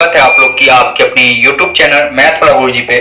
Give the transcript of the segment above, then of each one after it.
स्वागत है आप लोग की आपके अपने YouTube चैनल मैथ वाला गुरुजी पे।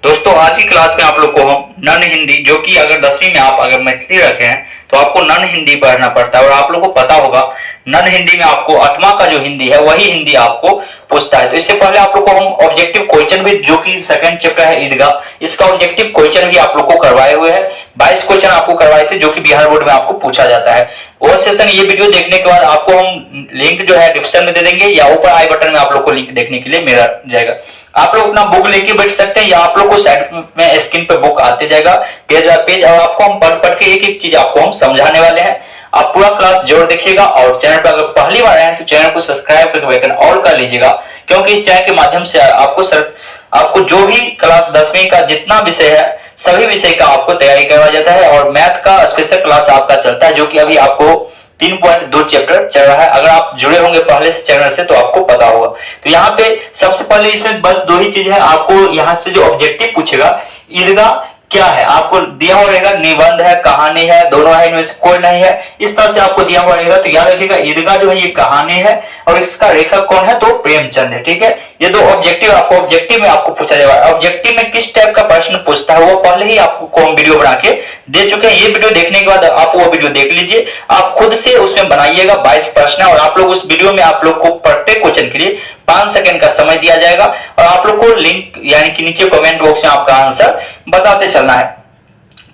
दोस्तों आज की क्लास में आप लोग को हम नन हिंदी, जो कि अगर 10वीं में आप अगर मैथिली रखे हैं तो आपको नन हिंदी पढ़ना पड़ता है। और आप लोग को पता होगा नन हिंदी में आपको 8वां का जो हिंदी है वही हिंदी आपको पूछता है। तो इससे पहले आप लोग को हम ऑब्जेक्टिव क्वेश्चन भी, जो कि सेकंड चैप्टर है ईदगाह, इसका ऑब्जेक्टिव क्वेश्चन भी आप लोग को करवाए हुए हैं। 22 क्वेश्चन आपको करवाए थे जो कि बिहार बोर्ड में आपको पूछा जाता है। वो सेशन, ये वीडियो देखने के बाद आपको हम लिंक जो है डिस्क्रिप्शन में दे देंगे या ऊपर आई बटन में आप लोग को लिंक देखने के लिए मिल जाएगा। आप लोग अपना बुक लेके बैठ सकते हैं या आप लोग को साइड में स्क्रीन पे बुक आते जाएगा पेज बाय पेज, और आपको हम पढ़ के एक एक चीज आपको हम समझाने वाले हैं। आप पूरा क्लास जरूर देखिएगा और चैनल पर अगर पहली बार आए हैं तो चैनल को सब्सक्राइब करके बेल आइकन ऑल कर लीजिएगा, क्योंकि इस चैनल के माध्यम से आपको जो भी क्लास 10वीं का जितना विषय है सभी विषय का आपको तैयारी करवाया जाता है। और मैथ का स्पेशल क्लास आपका चलता है, जो कि अभी आपको 3.2 चैप्टर चल रहा है। अगर आप जुड़े होंगे पहले से चैनल से तो आपको पता होगा। तो यहाँ पे सबसे पहले इसमें बस दो ही चीज है। आपको यहाँ से जो ऑब्जेक्टिव पूछेगा, ईदगाह क्या है आपको दिया हुआ रहेगा, निबंध है, कहानी है, दोनों है, इनमें से कोई नहीं है, इस तरह से आपको दिया हुआ रहेगा। तो याद रखिएगा ईदगाह जो है ये कहानी है और इसका लेखक कौन है, तो प्रेमचंद है। ठीक है, ये दो ऑब्जेक्टिव आपको ऑब्जेक्टिव में आपको पूछा जाएगा। ऑब्जेक्टिव में किस टाइप का प्रश्न पूछता है वो पहले ही आपको हम वीडियो बना के दे चुके हैं। ये वीडियो देखने के बाद आप वो वीडियो देख लीजिए, आप खुद से उसमें बनाइएगा। 22 प्रश्न है और आप लोग उस वीडियो में आप लोग को प्रत्येक क्वेश्चन के लिए 5 सेकंड का समय दिया जाएगा और आप लोग को लिंक यानी कि नीचे कमेंट बॉक्स में आपका आंसर बताते चलना है।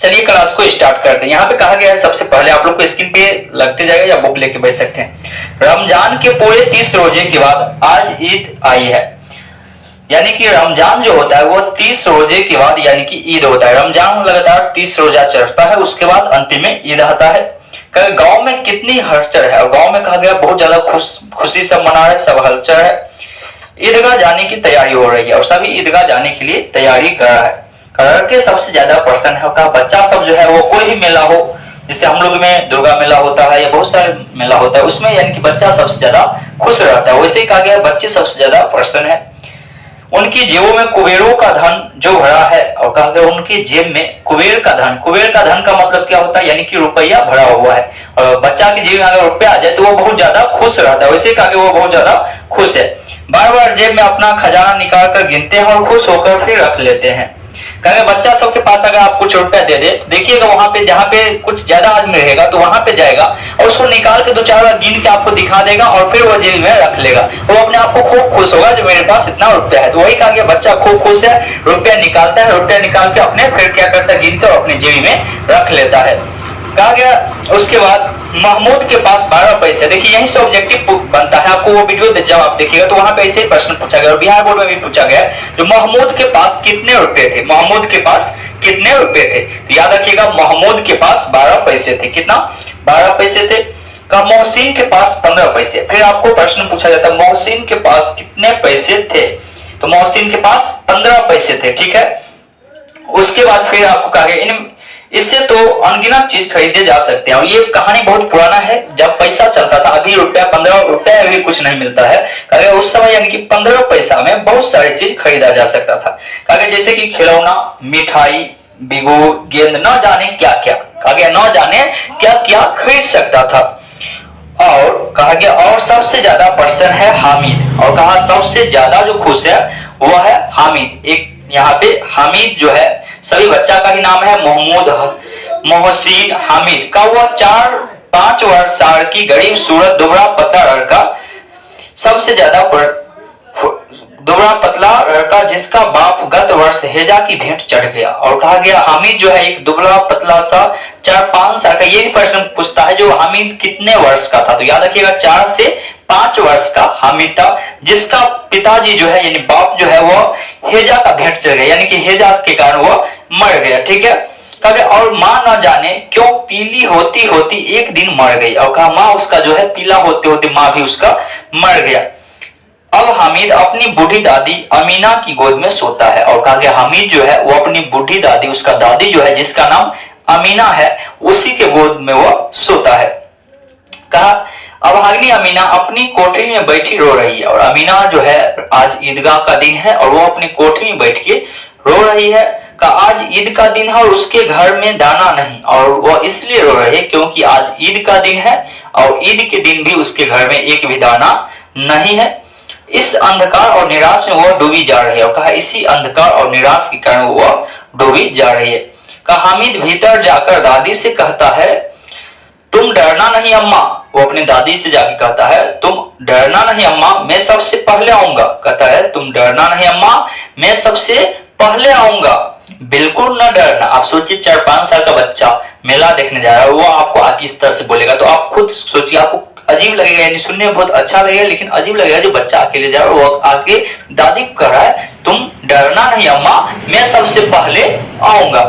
चलिए क्लास को स्टार्ट करते हैं। यहाँ पे कहा गया है, सबसे पहले आप लोग को स्क्रीन पे लगते जाएगा या बुक लेके बैठ सकते हैं। रमजान के पूरे 30 रोजे के बाद आज ईद आई है, यानी कि रमजान जो होता है वो 30 रोजे के बाद यानी कि ईद होता है। रमजान लगातार 30 रोजा चढ़ता है, उसके बाद अंतिम में ईद आता है। गांव में कितनी हलचल है, और गांव में कहा गया बहुत ज्यादा खुशी सब मना रहे, सब हलचल है। ईदगाह जाने की तैयारी हो रही है और सभी ईदगाह जाने के लिए तैयारी कर रहा है। लड़के सबसे ज्यादा प्रसन्न है, कहा बच्चा सब जो है वो कोई भी मेला हो, जैसे हम लोग में दुर्गा मेला होता है या बहुत सारे मेला होता है, उसमें यानी कि बच्चा सबसे ज्यादा खुश रहता है, वैसे ही कहा गया बच्चे सबसे ज्यादा प्रसन्न है। उनकी जेबों में कुबेरों का धन जो भरा है, और कहा गया उनकी जेब में कुबेर का धन। कुबेर का धन का मतलब क्या होता है, यानी कि रुपया भरा हुआ है। और बच्चा की जेब में अगर रुपया आ जाए तो वो बहुत ज्यादा खुश रहता है, वैसे कहा गया वो बहुत ज्यादा खुश है। बार बार जेब में अपना खजाना निकाल कर गिनते हैं और खुश होकर फिर रख लेते हैं। कहेंगे बच्चा सबके पास अगर आप कुछ रुपया दे दे, देखिएगा वहां पे जहां पे कुछ ज्यादा आदमी रहेगा तो वहां पे जाएगा और उसको निकाल के 2-4 बार गिन के आपको दिखा देगा और फिर वो जेब में रख लेगा। वो अपने आप को खूब खुश होगा जो मेरे पास इतना रुपया है। तो वही कहा गया बच्चा खूब खुश है, रुपया निकालता है, रुपया निकाल के अपने फिर क्या करता है, गिन कर अपनी जेब में रख लेता है। कहा गया उसके बाद महमूद के पास 12 पैसे। देखिए यहीं से ऑब्जेक्टिव बनता है। आपको वो वीडियो जब आप देखिएगा तो वहां पे ऐसे ही प्रश्न पूछा गया और बिहार बोर्ड में भी पूछा गया जो महमूद के पास कितने रुपए थे, महमूद के पास कितने रुपए थे। तो याद रखिएगा महमूद के पास 12 पैसे थे। कितना, 12 पैसे थे। कहा मोहसिन के पास 15 पैसे। फिर आपको प्रश्न पूछा जाता है मोहसिन के पास कितने पैसे थे, तो मोहसिन के पास 15 पैसे थे। ठीक है, उसके बाद फिर आपको कहा गया इससे तो अनगिनत चीज खरीदे जा सकते हैं। और ये कहानी बहुत पुराना है, जब पैसा चलता था। अभी रुपया 15 रुपया भी कुछ नहीं मिलता है। कहा उस समय यानी कि 15 पैसा में बहुत सारी चीज खरीदा जा सकता था। कहा जैसे कि खिलौना, मिठाई, बिगो, गेंद, न जाने क्या क्या। कहा गया न जाने क्या क्या खरीद सकता था। और कहा गया और सबसे ज्यादा प्रसन्न है हामिद, और कहा सबसे ज्यादा जो खुश है वह है हामिद। एक यहाँ पे हामिद जो है सभी बच्चा का ही नाम है, महमूद, मोहसिन, हामिद का वह 4-5 वर्ष साल की गरीब सूरत दुबला पतला लड़का, सबसे ज्यादा दुबला पतला लड़का जिसका बाप गत वर्ष हेजा की भेंट चढ़ गया। और कहा गया हामिद जो है एक दुबला पतला सा 4-5 साल का, ये भी प्रश्न पूछता है जो हामिद कितने वर्ष का था। तो याद रखिएगा 4 से 5 वर्ष का हामिद था, जिसका पिताजी जो है यानी बाप जो है वो हेजा का भेंट चढ़ गया, यानी कि हेजा के कारण वो मर गया। ठीक है, कहा और माँ न जाने क्यों पीली होती होती एक दिन मर गई। और कहा माँ उसका जो है पीला होते होते माँ भी उसका मर गया। अब हामिद अपनी बूढ़ी दादी अमीना की गोद में सोता है। और कहा गया हामिद जो है वो अपनी बूढ़ी दादी, उसका दादी जो है जिसका नाम अमीना है, उसी के गोद में वो सोता है। कहा अब अगली अमीना अपनी कोठरी में बैठी रो रही है। और अमीना जो है आज ईदगाह का दिन है और वो अपनी कोठरी में बैठ के रो रही है। का आज ईद का दिन है और उसके घर में दाना नहीं, और वो इसलिए रो रही है क्योंकि आज ईद का दिन है और ईद के दिन भी उसके घर में एक भी दाना नहीं है। इस अंधकार और निराश में वह डूबी जा रही है। और कहा इसी अंधकार और निराश के कारण वह डूबी जा रही है। कहा हामिद भीतर जाकर दादी से कहता है तुम डरना नहीं अम्मा। वो अपनी दादी से जाके कहता है तुम डरना नहीं अम्मा, मैं सबसे पहले आऊंगा। कहता है तुम डरना नहीं अम्मा, मैं सबसे पहले आऊंगा, बिल्कुल न डरना। आप सोचिए 4-5 साल का बच्चा मेला देखने जा रहा है, वो आपको आके इस तरह से बोलेगा तो आप खुद सोचिए, आपको अजीब लगेगा, यानी सुनने में बहुत अच्छा लगेगा लेकिन अजीब लगेगा। जो बच्चा अकेले जा रहा है वो आके दादी को कह रहा है तुम डरना नहीं अम्मा, मैं सबसे पहले आऊंगा।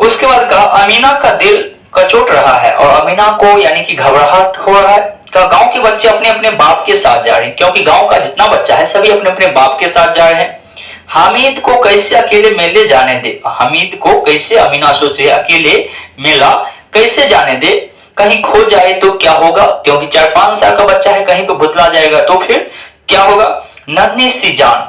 उसके बाद कहा अमीना का दिल कचोट रहा है और अमीना को यानी कि घबराहट हो रहा है। कहा गांव के बच्चे अपने अपने बाप के साथ जा रहे हैं, क्योंकि गांव का जितना बच्चा है सभी अपने अपने बाप के साथ जा रहे हैं। हामिद को कैसे अकेले मेले जाने दे। हामिद को कैसे, अमीना सोच रही है अकेले मेला कैसे जाने दे, कहीं खो जाए तो क्या होगा, क्योंकि 4-5 साल का बच्चा है, कहीं पे भुतला जाएगा तो फिर क्या होगा। नन्ही सी जान,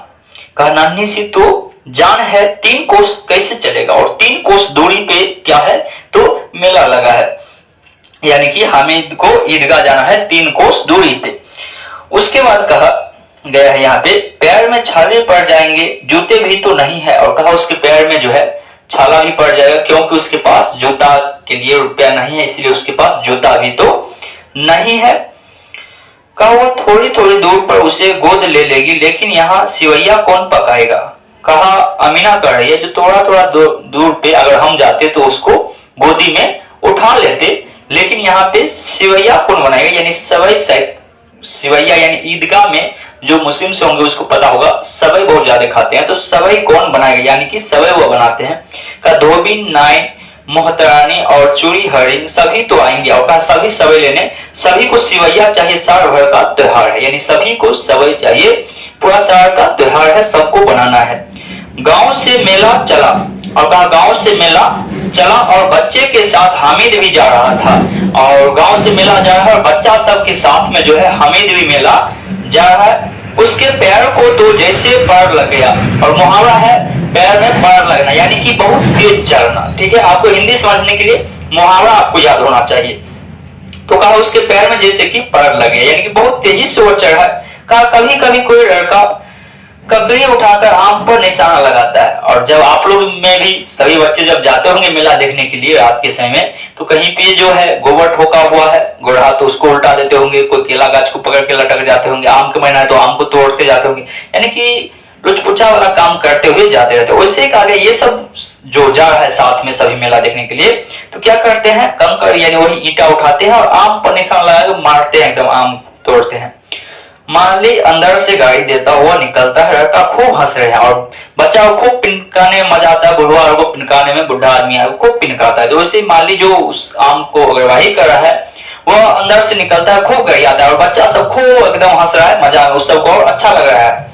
कहा नन्ही सी तो जान है, 3 कोस कैसे चलेगा, और 3 कोस दूरी पे क्या है तो मेला लगा है, यानी कि हामिद को ईदगाह जाना है 3 कोस दूरी पे। उसके बाद कहा गया है यहाँ पे पैर में छाले पड़ जाएंगे, जूते भी तो नहीं है। और कहा उसके पैर में जो है छाला भी पड़ जाएगा, क्योंकि उसके पास जूता के लिए रुपया नहीं है, इसलिए उसके पास जूता भी तो नहीं है। कहा वो थोड़ी थोड़ी दूर पर उसे गोद ले लेगी, लेकिन यहाँ सिवैया कौन पकाएगा। कहा अमीना कह रही है जो थोड़ा थोड़ा दूर पे अगर हम जाते तो उसको गोदी में उठा लेते, लेकिन यहाँ पे सिवैया कौन बनाएगा, यानी सवई शायद सिवैया यानी ईदगाह में जो मुस्लिम से होंगे उसको पता होगा सवई बहुत ज्यादा खाते हैं, तो सवई कौन बनाएगा, यानी कि सवई वो बनाते हैं। का धोबी नाई मोहतरानी और चूड़ी हरिन सभी तो आएंगे, और कहा सभी सवई लेने, सभी को सिवैया चाहिए, साल भर का त्योहार है, यानी सभी को सवई चाहिए, पूरा साल का त्योहार है, सबको बनाना है। गांव से मेला चला, और कहा गांव से मेला चला और बच्चे के साथ हामिद भी जा रहा था, और गांव से मेला जा रहा है और बच्चा सब के साथ में जो है हामिद भी मेला जा रहा है। उसके पैर को तो जैसे पैर लग गया, और मुहावरा है पैर में पैर लगना, यानी कि बहुत तेज चलना। ठीक है, आपको हिंदी समझने के लिए मुहावरा आपको याद होना चाहिए। तो कहा उसके पैर में जैसे कि पैर लगे, यानी कि बहुत तेजी से वो चढ़ा। कहा कभी कभी कोई लड़का ककड़ी उठाकर आम पर निशाना लगाता है, और जब आप लोग में भी सभी बच्चे जब जाते होंगे मेला देखने के लिए रात के समय, तो कहीं पे जो है गोबर ठोका हुआ है गोढ़ा, तो उसको उल्टा देते होंगे, कोई केला गाछ को पकड़ के लटक जाते होंगे, आम का महीना है तो आम को तोड़ते जाते होंगे, यानी कि लुचपुचा वाला काम करते हुए जाते रहते। वैसे कहा गया ये सब जो जा रहा है साथ में सभी मेला देखने के लिए, तो क्या करते हैं कंकड़ यानी वही ईंटा उठाते हैं और आम पर निशान लगा के मारते हैं, एकदम आम तोड़ते हैं। माली अंदर से गाड़ी देता हुआ निकलता है, लड़का खूब हंस रहे हैं और बच्चा को खूब पिनकाने में मजा आता है, बुढ़वा को पिनकाने में, बुढ़ा आदमी है खूब पिनकाता है। तो वैसे माली जो उस आम को अगरवाही कर रहा है वह अंदर से निकलता है, खूब गरियाता है और बच्चा सब खूब एकदम हंस रहा है, मजा उस सबको और अच्छा लग रहा है।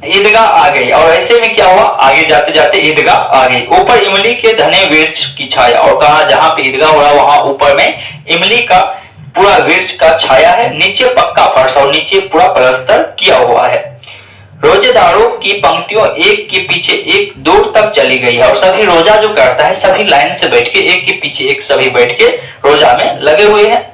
ईदगाह आ गई, और ऐसे में क्या हुआ, आगे जाते जाते ईदगाह आ गई। ऊपर इमली के घने वृक्ष की छाया, और कहा जहां पे ईदगाह हो रहा है वहां ऊपर में इमली का पूरा वृक्ष का छाया है, नीचे पक्का फर्श और नीचे पूरा प्लास्टर किया हुआ है। रोजेदारों की पंक्तियों एक के पीछे एक दूर तक चली गई है, और सभी रोजा जो करता है सभी लाइन से बैठ के एक के पीछे एक सभी बैठ के रोजा में लगे हुए हैं।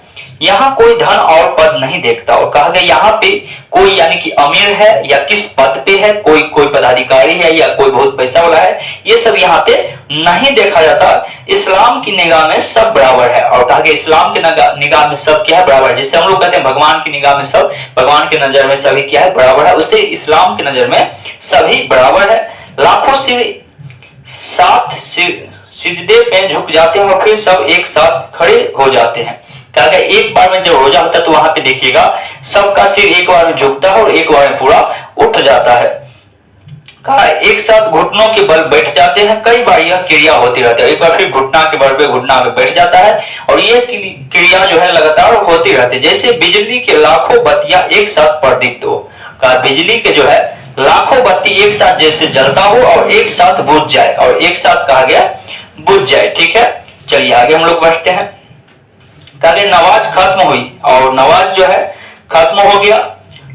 यहाँ कोई धन और पद नहीं देखता, और कहा गया यहाँ पे कोई यानी कि अमीर है या किस पद पे है, कोई पदाधिकारी है या कोई बहुत पैसा वाला है, ये सब यहाँ पे नहीं देखा जाता। इस्लाम की निगाह में सब बराबर है, और कहा गया इस्लाम की निगाह में सब क्या है, बराबर है। जैसे हम लोग कहते हैं भगवान की निगाह में सब, भगवान की नजर में सभी क्या है, बराबर है, उससे इस्लाम की नजर में सभी बराबर है। लाखों साथ सिजदे पे झुक जाते हैं और फिर सब एक साथ खड़े हो जाते हैं। क्या एक बार में जब रोजा होता है तो वहां पे देखिएगा सबका सिर एक बार में झुकता है और एक बार में पूरा उठ जाता है। कहा एक साथ घुटनों के बल बैठ जाते हैं, कई बार यह क्रिया होती रहती है, एक बार फिर घुटना के बल पे घुटना पे बैठ जाता है, और ये क्रिया जो है लगातार होती रहती है। जैसे बिजली के लाखों बत्तियां एक साथ प्रदीप्त हो, कहा बिजली के जो है लाखों बत्ती एक साथ जैसे जलता हो और एक साथ बुझ जाए, और एक साथ कहा गया बुझ जाए। ठीक है, चलिए आगे हम लोग बढ़ते हैं। कहा नमाज खत्म हुई, और नमाज जो है खत्म हो गया,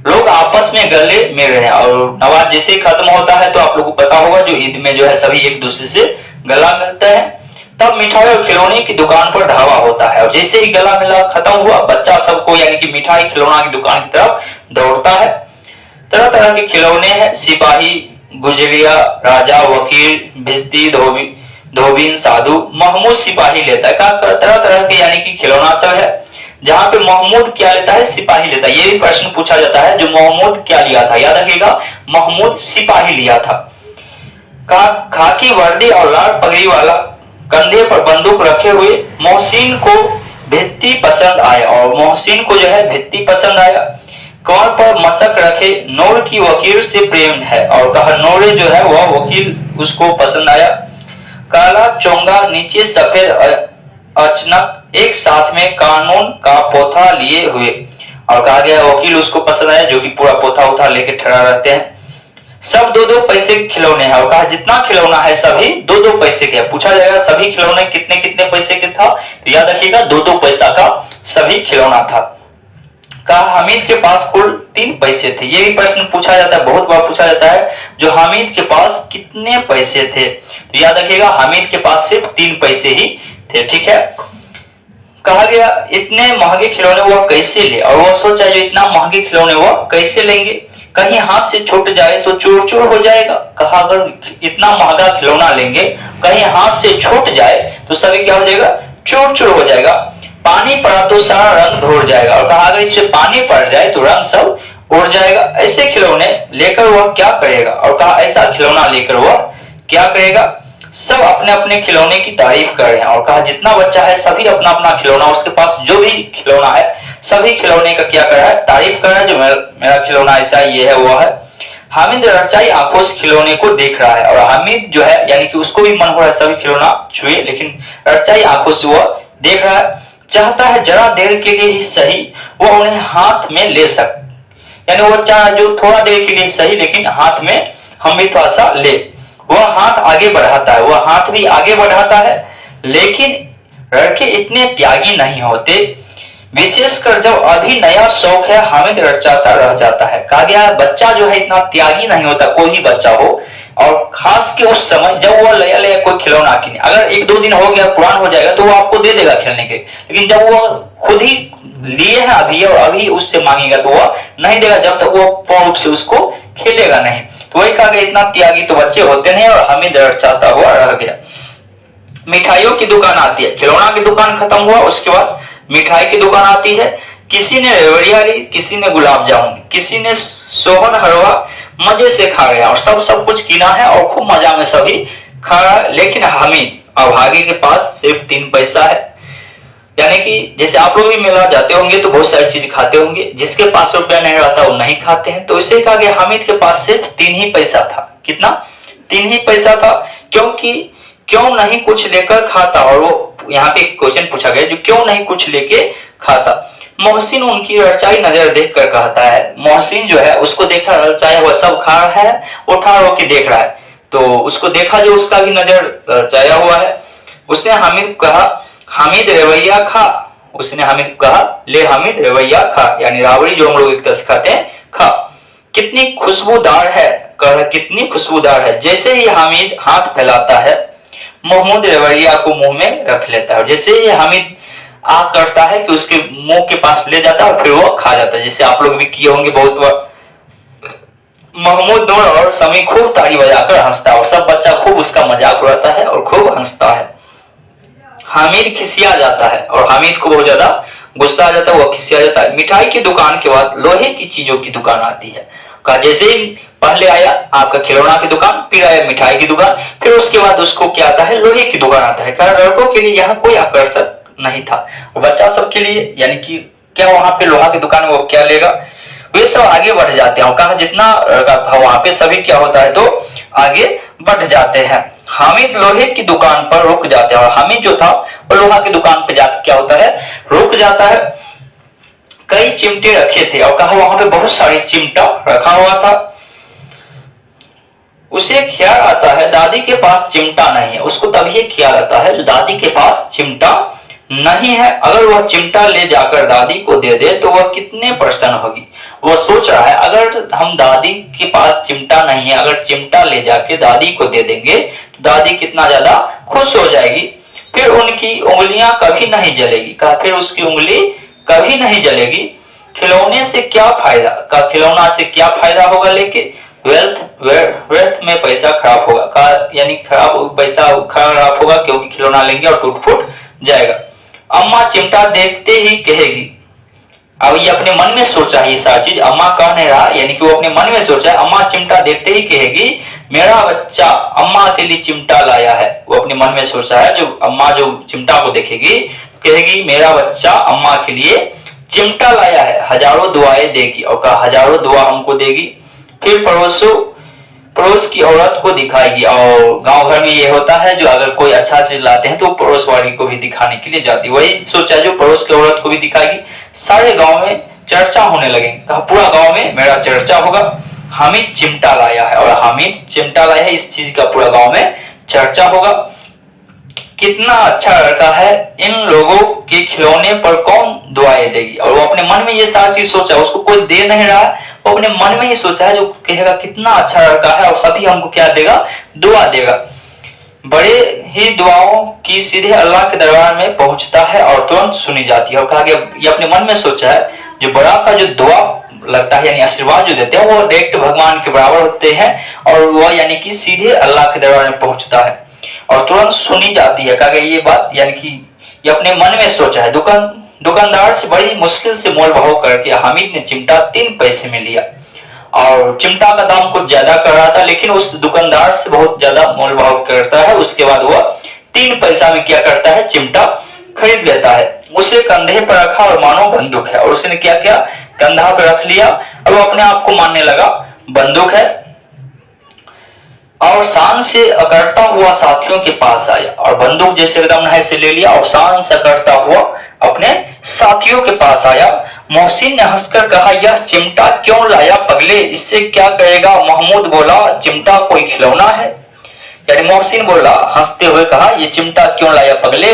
लोग आपस में गले मिल रहे हैं, और नमाज जैसे ही खत्म होता है तो आप लोगों को पता होगा जो ईद में जो है सभी एक दूसरे से गला मिलते हैं। तब मिठाई और खिलौने की दुकान पर धावा होता है और जैसे ही गला मिला खत्म हुआ, बच्चा सबको यानी कि मिठाई खिलौना की दुकान की तरफ दौड़ता है। तरह तरह के खिलौने हैं, सिपाही, गुजरिया, राजा, वकील, भिस्ती, धोबिन, साधु। महमूद सिपाही लेता है। तरह तरह के यानी कि खिलौना सब है। जहां पे महमूद क्या लेता है, सिपाही लेता है। ये भी प्रश्न पूछा जाता है, जो महमूद क्या लिया था, याद रखिएगा महमूद सिपाही लिया था। खाकी वर्दी और लाल पगड़ी वाला, कंधे पर बंदूक रखे हुए। मोहसिन को भित्ती पसंद आया और मोहसिन को जो है भित्ती पसंद आया। कौर पर मशक रखे, नूर की वकील से प्रेम है और कहा नूरे जो है वह वकील उसको पसंद आया। काला चोंगा नीचे सफेद अचनक, एक साथ में कानून का पोथा लिए हुए और कहा गया वकील उसको पसंद आया जो कि पूरा पोथा उठा लेके ठहरा रहते हैं। सब 2-2 पैसे के खिलौने हैं और कहा जितना खिलौना है सभी 2-2 पैसे के। पूछा जाएगा सभी खिलौने कितने कितने पैसे के था, तो याद रखिएगा 2-2 पैसा का सभी खिलौना था। कहा हामिद के पास कुल 3 पैसे थे। ये भी प्रश्न पूछा जाता है, बहुत बार पूछा जाता है, जो हामिद के पास कितने पैसे थे, तो याद रखिएगा हामिद के पास सिर्फ 3 पैसे ही थे। ठीक है। कहा गया इतने महंगे खिलौने वह कैसे ले, और वह सोचा जो इतना महंगे खिलौने वह कैसे लेंगे, कहीं हाथ से छूट जाए तो चूर चूर हो जाएगा। कहा अगर इतना महंगा खिलौना लेंगे कहीं हाथ से छूट जाए तो सभी क्या हो जाएगा, चूर चूर हो जाएगा। पानी पड़ा तो सारा रंग धुल जाएगा और कहा अगर इससे पानी पड़ जाए तो रंग सब उड़ जाएगा। ऐसे खिलौने लेकर वह क्या करेगा, और कहा ऐसा खिलौना लेकर वह क्या करेगा। सब अपने अपने खिलौने की तारीफ कर रहे हैं और कहा जितना बच्चा है सभी अपना अपना खिलौना, उसके पास जो भी खिलौना है सभी खिलौने का क्या कर रहा है, तारीफ कर रहा है, जो मेरा खिलौना ऐसा ये है वो है। हामिद रचाई आंखों से खिलौने को देख रहा है और हामिद जो है यानी कि उसको भी मन हो रहा है सभी खिलौना छुए, लेकिन रचाई आंखों से वह देख रहा है। चाहता है जरा देर के लिए ही सही वह उन्हें हाथ में ले सके, यानी वो चाह जो थोड़ा देर के लिए सही लेकिन हाथ में हम भी थोड़ा सा ले। वह हाथ आगे बढ़ाता है, वह हाथ भी आगे बढ़ाता है, लेकिन लड़के इतने त्यागी नहीं होते, विशेषकर जब अभी नया शौक है हामिद रचाता रह जाता है। कहा गया बच्चा जो है इतना त्यागी नहीं होता, कोई भी बच्चा हो, और खास के उस समय जब वह नया नया कोई खिलौना किने, अगर 1-2 दिन हो गया पुरान हो जाएगा तो वो आपको दे देगा खेलने के, लेकिन जब वो खुद ही लिए है अभी और अभी उससे मांगेगा तो वह नहीं देगा जब तक वो पूर्ण रूप से उसको खेलेगा नहीं। तो वही कहा गया इतना त्यागी तो बच्चे होते नहीं, और हामिद रचाता हुआ रह गया। मिठाइयों की दुकान आती है, खिलौना की दुकान खत्म हुआ, उसके बाद मिठाई की दुकान आती है। किसी ने रेवड़िया ली, किसी ने गुलाब जामुन, किसी ने सोहन हलवा, मजे से खा गया और सब कुछ किना है और खूब मजा में सभी खा रहा है। लेकिन हामिद अभागे के पास सिर्फ 3 पैसा है, यानी कि जैसे आप लोग भी मेला जाते होंगे तो बहुत सारी चीज खाते होंगे, जिसके पास रुपया नहीं रहता वो नहीं खाते हैं, तो इसे कहा गया हामिद के पास सिर्फ 3 ही पैसा था। कितना, 3 ही पैसा था, क्योंकि क्यों नहीं कुछ लेकर खाता, और वो यहाँ पे क्वेश्चन पूछा गया जो क्यों नहीं कुछ लेके खाता। मोहसिन उनकी रचाई नजर देखकर कहता है, मोहसिन जो है उसको देखा रचाया हुआ सब खा रहा है, उठा होके देख रहा है, तो उसको देखा जो उसका भी नजर रचाया हुआ है। उसने हामिद कहा हामिद रवैया खा, उसने हामिद कहा ले हामिद रवैया खा, यानी राबड़ी जो हम लोग एक तरह खाते हैं खा। कितनी खुशबूदार है, कह कितनी खुशबूदार है। जैसे ही हामिद हाथ फैलाता है महमूद रवैया को मुंह में रख लेता है, और जैसे ही हामिद आ करता है कि उसके मुंह के पास ले जाता है और फिर वो खा जाता है, जैसे आप लोग भी किए होंगे बहुत बार। महमूद और समी खूब ताली बजाकर हंसता है और सब बच्चा खूब उसका मजाक उड़ाता है और खूब हंसता है। हामिद खिसिया जाता है और हामिद को बहुत ज्यादा गुस्सा आ जाता है, वह खिसिया जाता है। मिठाई की दुकान के बाद लोहे की चीजों की दुकान आती है। कहा जैसे ही पहले आया आपका खिलौना की दुकान, फिर आया मिठाई की दुकान, फिर उसके बाद उसको क्या आता है, लोहे की दुकान आता है। कारण लड़कों के लिए यहाँ कोई आकर्षण नहीं था, बच्चा सबके लिए यानी कि क्या वहां पे लोहा की दुकान वो क्या लेगा, वे सब आगे बढ़ जाते हैं। और कहा जितना था वहां पे सभी क्या होता है तो आगे बढ़ जाते हैं। हामिद लोहे की दुकान पर रुक जाते हैं और हामिद जो था वो लोहा की दुकान पे जाकर क्या होता है, रुक जाता है। कई चिमटे रखे थे और कहा वहां पे बहुत सारे चिमटा रखा हुआ था। उसे ख्याल आता है दादी के पास चिमटा नहीं है, उसको तभी ख्याल आता है जो दादी के पास चिमटा नहीं है, अगर वह चिमटा ले जाकर दादी को दे दे तो वह कितने प्रसन्न होगी। वह सोच रहा है अगर हम दादी के पास चिमटा नहीं है, अगर चिमटा ले जाके दादी को दे देंगे तो दादी कितना ज्यादा खुश हो जाएगी। फिर उनकी उंगलियां कभी नहीं जलेगी। कहा फिर उसकी उंगली कभी नहीं जलेगी। खिलौने से क्या फायदा? कहा खिलौना से क्या फायदा होगा, लेके व्यर्थ में पैसा खराब होगा। कहा यानी पैसा खराब होगा क्योंकि खिलौना लेंगे और टूट फूट जाएगा। अम्मा चिमटा देखते ही कहेगी, अब ये अपने मन में सोचा है ये सारी चीज, अम्मा कह नहीं रहा, यानी कि वो अपने मन में सोचा है। अम्मा चिमटा देखते ही कहेगी मेरा बच्चा अम्मा के लिए चिमटा लाया है। वो अपने मन में सोचा है, जो अम्मा जो चिमटा को देखेगी कहेगी मेरा बच्चा अम्मा के लिए चिमटा लाया है, हजारों दुआएं देगी। और कहा हजारों दुआ हमको देगी। फिर पड़ोस की औरत को दिखाएगी। और गांव घर में ये होता है, जो अगर कोई अच्छा चीज लाते हैं तो पड़ोस वाली को भी दिखाने के लिए जाती। वही सोचा जो पड़ोस की औरत को भी दिखाएगी। सारे गांव में चर्चा होने लगे। कहा पूरा गांव में मेरा चर्चा होगा, हामिद चिमटा लाया है। और हामिद चिमटा लाया है, इस चीज का पूरा गांव में चर्चा होगा। कितना अच्छा लड़का है, इन लोगों के खिलौने पर कौन दुआएं देगी। और वो अपने मन में ये सारी चीज सोचा, उसको कोई दे नहीं रहा है, वो अपने मन में ही सोचा है, जो कहेगा कितना अच्छा लड़का है और सभी हमको क्या देगा, दुआ देगा। बड़े ही दुआओं की सीधे अल्लाह के दरबार में पहुंचता है और तुरंत सुनी जाती है। और कहा ये अपने मन में सोचा है, जो बड़ा का जो दुआ लगता है यानी आशीर्वाद जो देते हैं वो डायरेक्ट भगवान के बराबर होते हैं, और वह यानी कि सीधे अल्लाह के दरबार में पहुंचता है और तुरंत सुनी जाती है। कहा ये बात यानी कि ये अपने मन में सोचा है। दुकानदार से बड़ी मुश्किल से मोल भाव करके हामिद ने चिमटा 3 पैसे में लिया। और चिमटा का दाम कुछ ज्यादा कर रहा था, लेकिन उस दुकानदार से बहुत ज्यादा मोल भाव करता है। उसके बाद वह 3 पैसा में क्या करता है, चिमटा खरीद लेता है। उसे कंधे पर रखा और मानो बंदूक है। और उसने क्या किया, कंधा पर रख लिया और वो अपने आप को मानने लगा बंदूक है। और शान से अकड़ता हुआ साथियों के पास आया और बंदूक जैसे एकदम ऐसे ले लिया और शान से अकड़ता हुआ अपने साथियों के पास आया। मोहसिन ने हंसकर कहा यह चिमटा क्यों लाया पगले, इससे क्या करेगा। महमूद बोला चिमटा कोई खिलौना है। यानी मोहसिन बोला, हंसते हुए कहा ये चिमटा क्यों लाया पगले,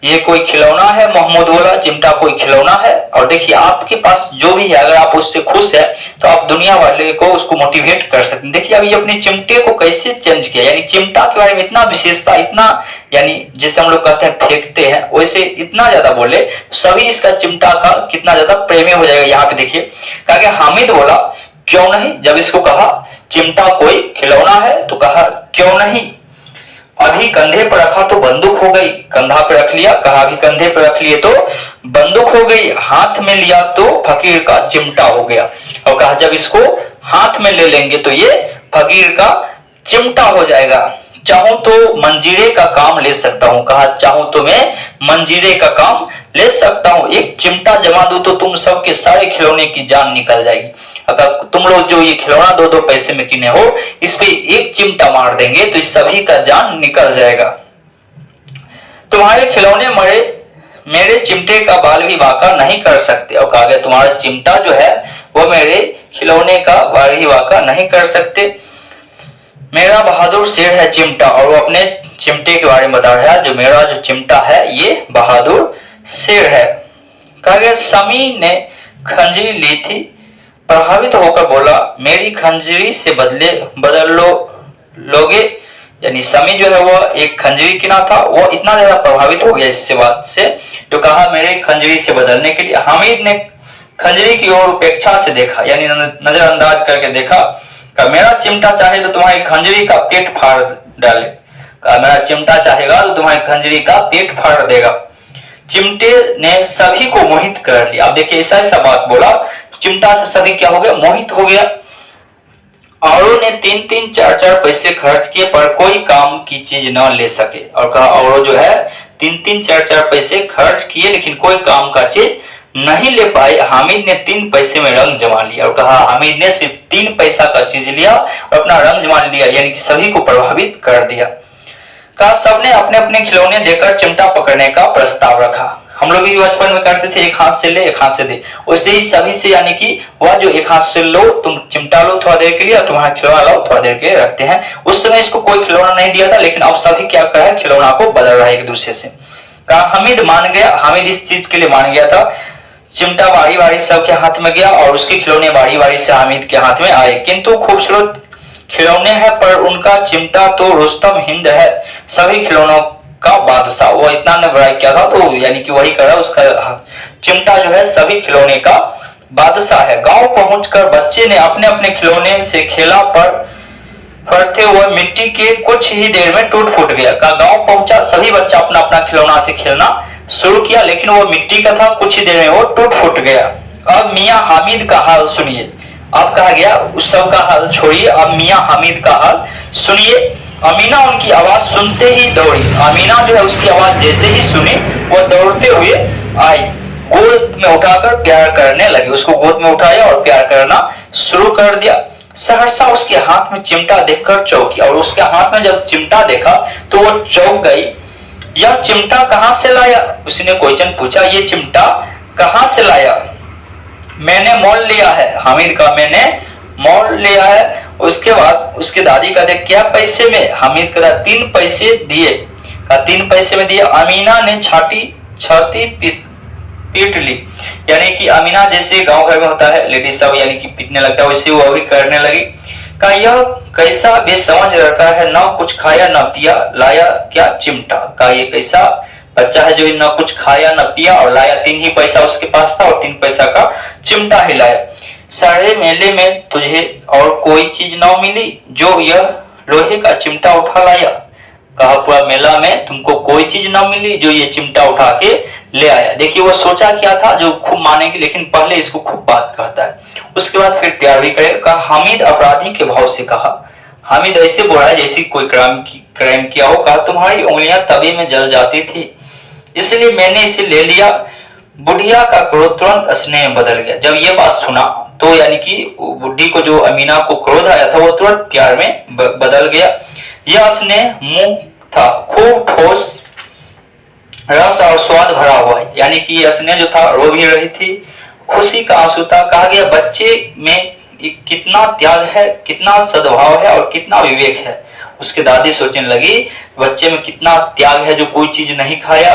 ये कोई खिलौना है। महमूद बोला चिमटा कोई खिलौना है। और देखिए आपके पास जो भी है, अगर आप उससे खुश है तो आप दुनिया वाले को उसको मोटिवेट कर सकते हैं। देखिए अभी अपने चिमटे को कैसे चेंज किया, यानी चिमटा के बारे में इतना विशेषता, इतना यानी जैसे हम लोग कहते हैं फेंकते हैं, वैसे इतना ज्यादा बोले सभी इसका चिमटा का कितना ज्यादा प्रेमी हो जाएगा। यहाँ पे देखिए कहा हामिद बोला क्यों नहीं। जब इसको कहा चिमटा कोई खिलौना है तो कहा क्यों नहीं। अभी कंधे पर रखा तो बंदूक हो गई, कंधा पर रख लिया, कहा अभी कंधे पर रख लिए तो बंदूक हो गई, हाथ में लिया तो फकीर का चिमटा हो गया। और कहा जब इसको हाथ में ले लेंगे तो ये फकीर का चिमटा हो जाएगा। चाहूं तो मंजीरे का काम ले सकता हूं। कहा चाहूं तो मैं मंजीरे का काम ले सकता हूं। एक चिमटा जमा दो तो तुम सबके सारे खिलौने की जान निकल जाएगी। अगर तुम लोग जो ये खिलौना 2-2 पैसे में किने हो, इस पे एक चिमटा मार देंगे तो इस सभी का जान निकल जाएगा। तुम्हारे खिलौने मेरे चिमटे का बाल भी वाका नहीं कर सकते। और कहा गया तुम्हारा चिमटा जो है वो मेरे खिलौने का बाल भी वाका नहीं कर सकते। मेरा बहादुर शेर है चिमटा। और वो अपने चिमटे के बारे में बता रहा है, जो मेरा जो चिमटा है ये बहादुर शेर है। कहा गया समी ने खंजरी ली थी, प्रभावित होकर बोला मेरी खंजरी से बदल लोगे। यानी समी जो है वो एक खंजरी किना था, वो इतना ज्यादा प्रभावित हो गया इससे बात से, जो कहा मेरे खंजरी से बदलने के लिए। हामिद ने खंजरी की ओर उपेक्षा से देखा, यानी नजरअंदाज करके देखा। कहा मेरा चिमटा चाहे तो तुम्हारी खंजरी का पेट फाड़ डाले। कहा मेरा चिमटा चाहेगा तो तुम्हारी खंजरी का पेट फाड़ देगा। चिमटे ने सभी को मोहित कर लिया। अब देखिए ऐसा बात बोला, चिमटा से सभी क्या हो गया, मोहित हो गया। औरों ने 3-3, 4-4 पैसे खर्च किए पर कोई काम की चीज न ले सके। और कहा औरों जो है 3-3, 4-4 पैसे खर्च किए लेकिन कोई काम का चीज नहीं ले पाए। हामिद ने 3 पैसे में रंग जमा लिया। और कहा हामिद ने सिर्फ 3 पैसा का चीज लिया और अपना रंग जमा लिया, यानी कि सभी को प्रभावित कर दिया। कहा सबने अपने अपने खिलौने देकर चिमटा पकड़ने का प्रस्ताव रखा। हम लोग भी बचपन में करते थे, एक हाथ से ले एक हाथ से दे, वैसे ही सभी से, यानी कि वह जो एक हाथ से लो तुम चिमटा लो थोड़ा देर के लिए और तुम्हारा खिलौना लो थोड़ा देर के लिए रखते हैं। उस समय इसको कोई खिलौना नहीं दिया था, लेकिन अब सभी क्या कर रहा है, खिलौना को बदल रहा है एक दूसरे से। कहा हामिद मान गया, हामिद इस चीज के लिए मान गया था। चिमटा बारी बारी सबके हाथ में गया और उसके खिलौने बारी बारी से हामिद के हाथ में आए। किंतु खूबसूरत खिलौने हैं पर उनका चिमटा तो रुस्तम हिंद है। सभी खिलौनों का बादशाह, वो इतना ने बड़ाई किया था, तो यानी कि वही कर रहा है, उसका चिमटा जो है सभी खिलौने का बादशाह है। गांव पहुंचकर बच्चे ने अपने अपने खिलौने से खेला, पर फटते हुए मिट्टी के कुछ ही देर में टूट फूट गया। गांव पहुंचा, सभी बच्चा अपना अपना खिलौना से खेलना शुरू किया, लेकिन वो मिट्टी का था, कुछ ही देर में वो टूट फूट गया। अब मियां हामिद का हाल सुनिए। अब कहा गया उस सब का हाल छोड़िए, अब मियां हामिद का हाल सुनिए। अमीना उनकी आवाज सुनते ही दौड़ी। अमीना जो है उसकी आवाज जैसे ही सुनी वो दौड़ते हुए आई, गोद में उठाकर प्यार करने लगी। उसको गोद में उठाया और प्यार करना शुरू कर दिया। सहरसा उसके हाथ में चिमटा देखकर चौंकी, और उसके हाथ में जब चिमटा देखा तो वो चौंक गई। यह चिमटा कहां से लाया? उसने क्वेश्चन पूछा, ये चिमटा कहां से लाया? मैंने मोल लिया है। हामिद का मैंने मोल लिया है। उसके बाद उसके दादी का देख, क्या पैसे में? हामिद का 3 पैसे दिए। का 3 पैसे में दिए। अमीना ने छाती पीट ली, यानी कि अमीना जैसे गांव घर में होता है लेडीज सब यानी कि पीटने लगता है, वैसे वो भी करने लगी। का यह कैसा बेसमझ लड़का है, न कुछ खाया न पिया, लाया क्या चिमटा? का ये कैसा बच्चा है जो न कुछ खाया न पिया और लाया 3 ही पैसा उसके पास था और 3 पैसा का चिमटा ही लाया। सारे मेले में तुझे और कोई चीज न मिली जो यह लोहे का चिमटा उठा लाया? कहा पूरा मेला में तुमको कोई चीज न मिली जो ये चिमटा उठा के ले आया। देखिए वो सोचा क्या था जो खूब मानेगी, लेकिन पहले इसको खूब बात कहता है, उसके बाद फिर प्यार भी करेगा। कहा हामिद अपराधी के भाव से कहा। हामिद ऐसे बोला है जैसे कोई क्राइम किया हो। कहा तुम्हारी उंगलियां तवे में जल जाती थी, इसलिए मैंने इसे ले लिया। बुढ़िया का क्रोध तुरंत स्नेह में बदल गया। जब ये बात सुना तो यानी कि बुढ़ी को जो अमीना को क्रोध आया था वो तुरंत प्यार में बदल गया। यह स्नेह मुंह था, खूब ठोस रस और स्वाद भरा हुआ है, यानी कि यह स्नेह जो था रो भी रही थी, खुशी का आंसू था। कहा गया बच्चे में कितना त्याग है, कितना सद्भाव है और कितना विवेक है। उसके दादी सोचने लगी बच्चे में कितना त्याग है जो कोई चीज नहीं खाया,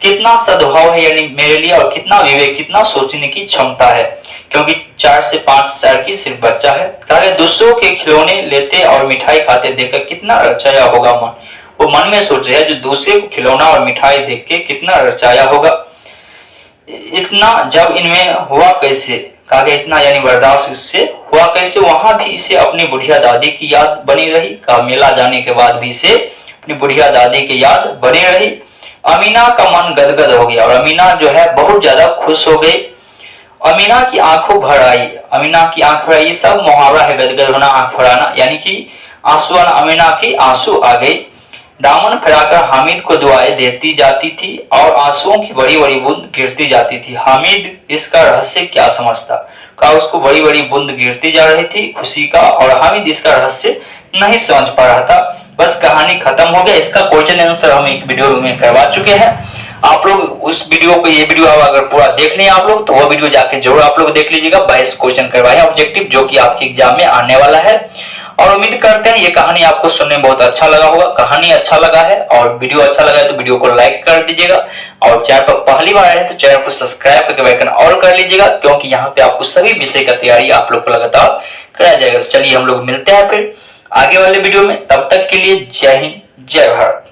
कितना सद्भाव है यानी मेरे लिए, और कितना विवेक, कितना सोचने की क्षमता है, क्योंकि 4 से 5 साल की सिर्फ बच्चा है। कहा दूसरों के खिलौने लेते और मिठाई खाते देखकर कितना रचाया होगा मन। वो मन में सोच रहे हैं जो दूसरे को खिलौना और मिठाई देख के कितना रचाया होगा। इतना जब इनमें हुआ कैसे? कहा गया इतना यानी बर्दाश्त इससे हुआ कैसे? वहां भी इसे अपनी बुढ़िया दादी की याद बनी रही। का मेला जाने के बाद भी इसे अपनी बुढ़िया दादी की याद बनी रही। अमीना का मन गदगद हो गया और अमीना जो है बहुत ज्यादा खुश हो गई। अमीना की आंखों भर आई। अमीना की आंख भर आई, ये सब मुहावरा है, गदगद होना, आंख भर आना, यानी कि आंसू आना। अमीना की आंसू आ गई। दामन फैलाकर हामिद को दुआएं देती जाती थी और आंसुओं की बड़ी बड़ी बूंद गिरती जाती थी। हामिद इसका रहस्य क्या समझता? का उसको बड़ी बड़ी बूंद गिरती जा रही थी खुशी का, और हामिद इसका रहस्य नहीं समझ पा रहा था। बस कहानी खत्म हो गया। इसका क्वेश्चन आंसर हम एक वीडियो में करवा चुके हैं। आप लोग उस वीडियो को, ये वीडियो अगर पूरा देख लें आप लोग, तो वो वीडियो जाके जरूर आप लोग देख लीजिएगा। 22 क्वेश्चन करवाए ऑब्जेक्टिव, जो कि आपके एग्जाम में आने वाला है। और उम्मीद करते हैं ये कहानी आपको सुनने में बहुत अच्छा लगा होगा। कहानी अच्छा लगा है और वीडियो अच्छा लगा है तो वीडियो को लाइक कर दीजिएगा, और चैनल पर पहली बार आए हैं तो चैनल को सब्सक्राइब करके बेल आइकन ऑल कर लीजिएगा, क्योंकि यहाँ पे आपको सभी विषय का तैयारी आप लोग को लगातार कराया जाएगा। तो चलिए हम लोग मिलते हैं फिर आगे वाले वीडियो में। तब तक के लिए जय हिंद, जय भारत।